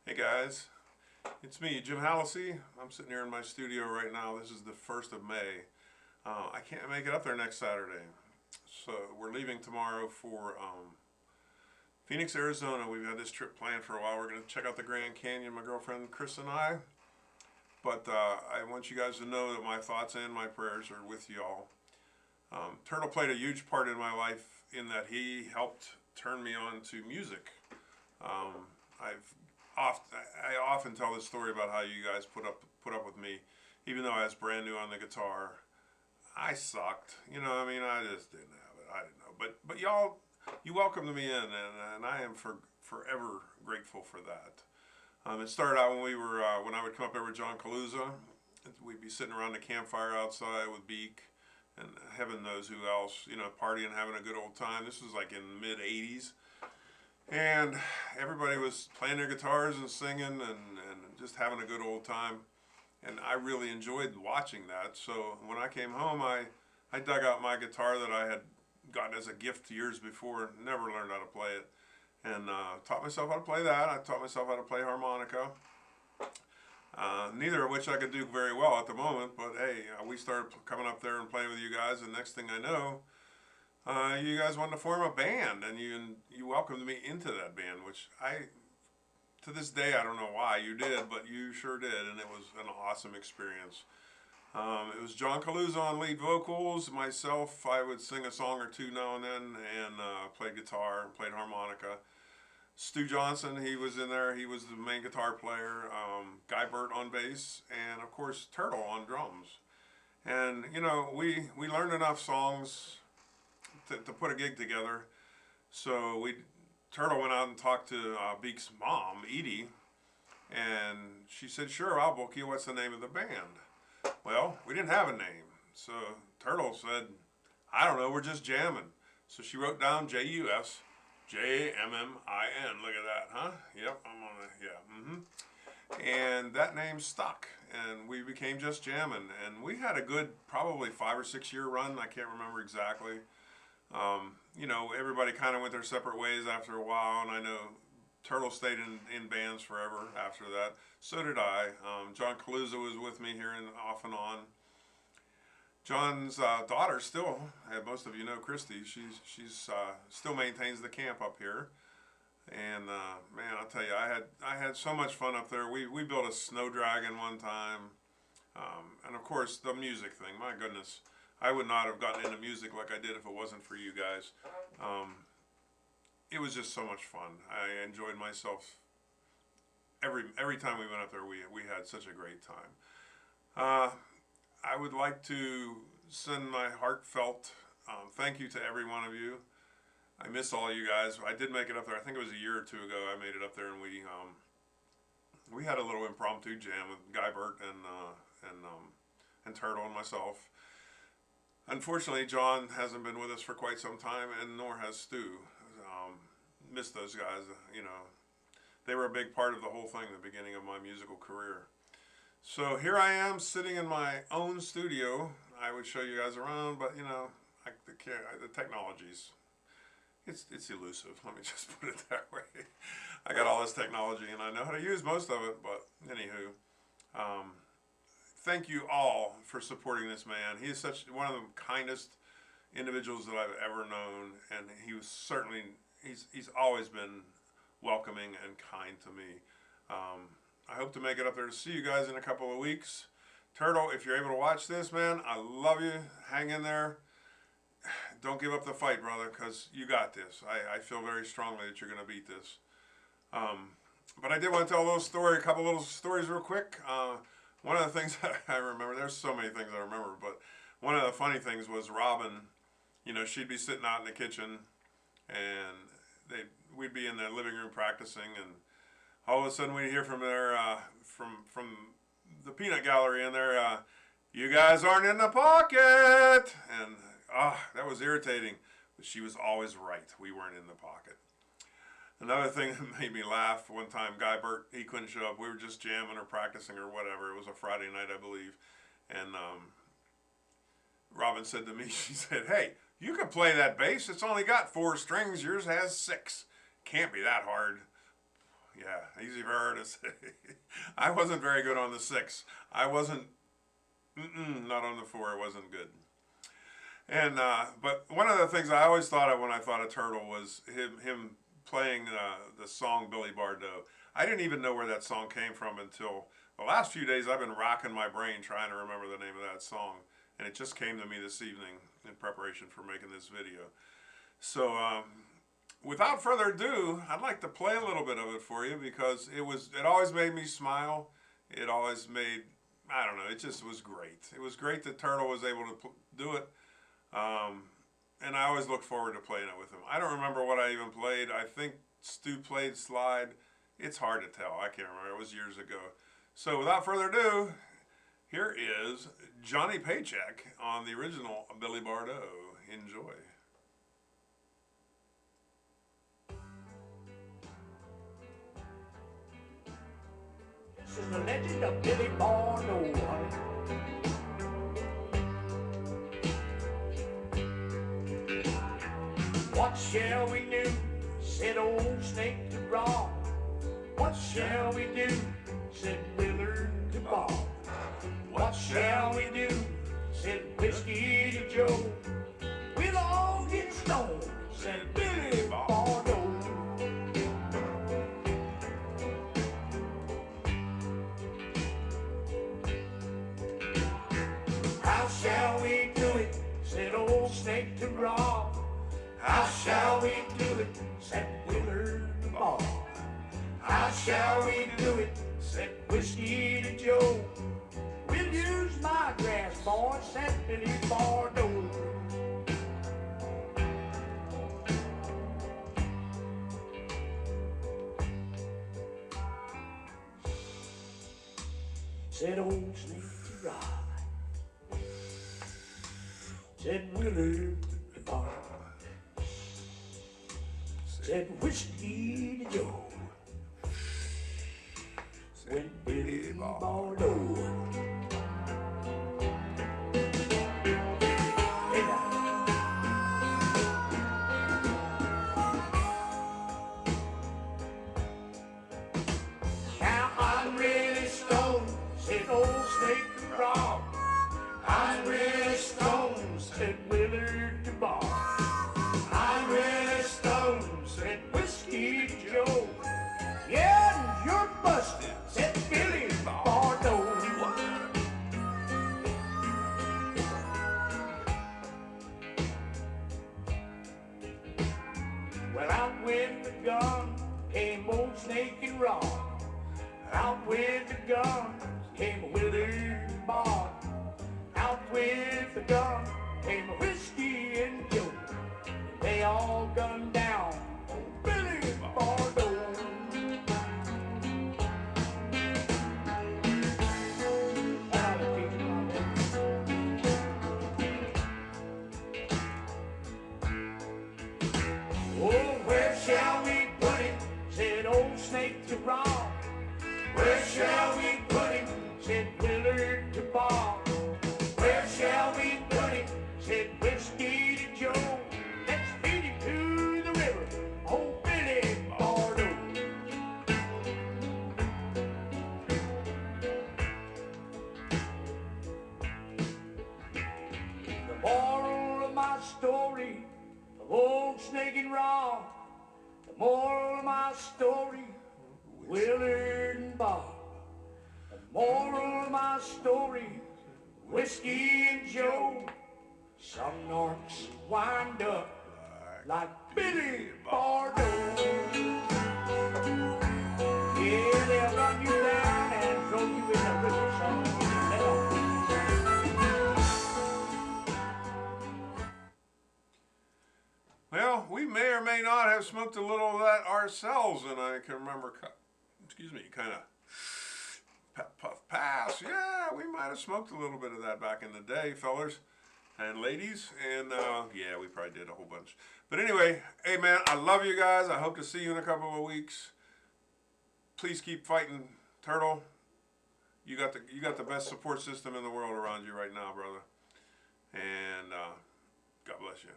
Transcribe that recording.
Hey guys, it's me, Jim Hallisey. I'm sitting here in my studio right now. This is the 1st of May. I can't make it up there next Saturday. So we're leaving tomorrow for Phoenix, Arizona. We've had this trip planned for a while. We're going to check out the Grand Canyon, my girlfriend Chris and I. But I want you guys to know that my thoughts and my prayers are with y'all. Turtle played a huge part in my life in that he helped turn me on to music. I've I often tell this story about how you guys put up with me, even though I was brand new on the guitar. I sucked, I just didn't have it. I didn't know, but y'all, you welcomed me in, and I am forever grateful for that. It started out when when I would come up there with John Kaluza. We'd be sitting around the campfire outside with Beak, and heaven knows who else, partying, having a good old time. This was like in the mid '80s. And everybody was playing their guitars and singing and just having a good old time. And I really enjoyed watching that. So when I came home, I dug out my guitar that I had gotten as a gift years before, never learned how to play it. And taught myself how to play that. I taught myself how to play harmonica. Neither of which I could do very well at the moment. But hey, we started coming up there and playing with you guys. And next thing I know, you guys wanted to form a band, and you welcomed me into that band, which to this day, I don't know why you did, but you sure did, and it was an awesome experience. It was John Kaluza on lead vocals. Myself, I would sing a song or two now and then, and played guitar and played harmonica. Stu Johnson, he was in there. He was the main guitar player. Guy Burt on bass, and of course Turtle on drums. And we learned enough songs to put a gig together. So Turtle went out and talked to Beak's mom, Edie, and she said, "Sure, I'll book you. What's the name of the band?" Well, we didn't have a name, so Turtle said, "I don't know. We're just jamming." So she wrote down JUS, JMMIN. Look at that, huh? Yep, I'm on it. Yeah. And that name stuck, and we became Just Jammin', and we had a good probably 5 or 6 year run. I can't remember exactly. Everybody kind of went their separate ways after a while, and I know Turtle stayed in bands forever after that. So did I. John Kaluza was with me here and off and on. John's daughter still, most of you know Christy. She's still maintains the camp up here. And man, I'll tell you, I had so much fun up there. We built a snow dragon one time, and of course the music thing. My goodness, I would not have gotten into music like I did if it wasn't for you guys. It was just so much fun. I enjoyed myself every time we went up there. We had such a great time. I would like to send my heartfelt thank you to every one of you. I miss all you guys. I did make it up there. I think it was a year or two ago. I made it up there, and we had a little impromptu jam with Guy Burt and Turtle and myself. Unfortunately, John hasn't been with us for quite some time, and nor has Stu. Miss those guys. They were a big part of the whole thing, the beginning of my musical career. So here I am sitting in my own studio. I would show you guys around, but the technology's it's elusive. Let me just put it that way. I got all this technology, and I know how to use most of it. But anywho, thank you all for supporting this man. He is such one of the kindest individuals that I've ever known, and he's always been welcoming and kind to me. I hope to make it up there to see you guys in a couple of weeks. Turtle, if you're able to watch this, man, I love you. Hang in there. Don't give up the fight, brother, because you got this. I feel very strongly that you're going to beat this. But I did want to tell a couple little stories real quick. One of the things that I remember, there's so many things I remember, but one of the funny things was Robin, she'd be sitting out in the kitchen, and we'd be in the living room practicing, and all of a sudden we'd hear from from the peanut gallery in there, "You guys aren't in the pocket!" And that was irritating, but she was always right. We weren't in the pocket. Another thing that made me laugh, one time Guy Burt, he couldn't show up. We were just jamming or practicing or whatever. It was a Friday night, I believe. And Robin said to me, she said, "Hey, you can play that bass. It's only got 4 strings. Yours has 6. Can't be that hard." Yeah, Easy for her to say. I wasn't very good on the 6. I wasn't, not on the 4. It wasn't good. And but one of the things I always thought of when I thought of Turtle was him playing the song Billy Bardot. I didn't even know where that song came from until the last few days. I've been racking my brain trying to remember the name of that song, and it just came to me this evening in preparation for making this video. So without further ado, I'd like to play a little bit of it for you because it always made me smile. It always made, I don't know, it just was great. It was great that Turtle was able to do it. And I always look forward to playing it with him. I don't remember what I even played. I think Stu played Slide. It's hard to tell. I can't remember. It was years ago. So without further ado, here is Johnny Paycheck on the original Billy Bardot. Enjoy. This is the legend of Billy Bardot. What shall we do? Said old Snake to Rob. What shall we do? Said Willard to Bob. What shall we do? Said Whiskey to Joe. We'll all get stoned, said Billy Bardot. How shall we do it? Said old Snake to Rob. How shall we do it? Said Willard to Bob. How shall we do it? Said Whiskey to Joe. We'll use my grass, boy, said Billy Bardot. Said old Snake to Ride. Said Willard to Bob. Said Whiskey to Joe. Went Billy Bardot. Hey now. Now I'm really stoned, said old Snake to Rob. I'm really stoned, said Willard to Bob. I'm really stoned, said Whiskey to Joe. Yeah, and you're busted, said Billy Bardot. Well, out with the gun came old Snake and Rob. Out with the guns came Willard and Bob. Out with the gun came Whiskey and Joe. They all gunned down old Billy Bardot. Oh, where shall we put him? Said old Snake to Rob. Where shall we put him? Said Willard to Bob. Where shall we put him? Said Whiskey to Joe. Let's feed him to the river, old Billy Bardot. The moral of my story of old Snake and Rob. The moral of my story, Willard and Bob. The moral of my story, Whiskey and Joe. Some narcs wind up like Billy Bardot. Yeah, they'll run you down and throw you in the river, son. Well, we may or may not have smoked a little of that ourselves, and I can remember, kind of puff, pass. Yeah, we might have smoked a little bit of that back in the day, fellers and ladies, and yeah, we probably did a whole bunch. But anyway, hey man, I love you guys. I hope to see you in a couple of weeks. Please keep fighting, Turtle. You got the best support system in the world around you right now, brother. And God bless you.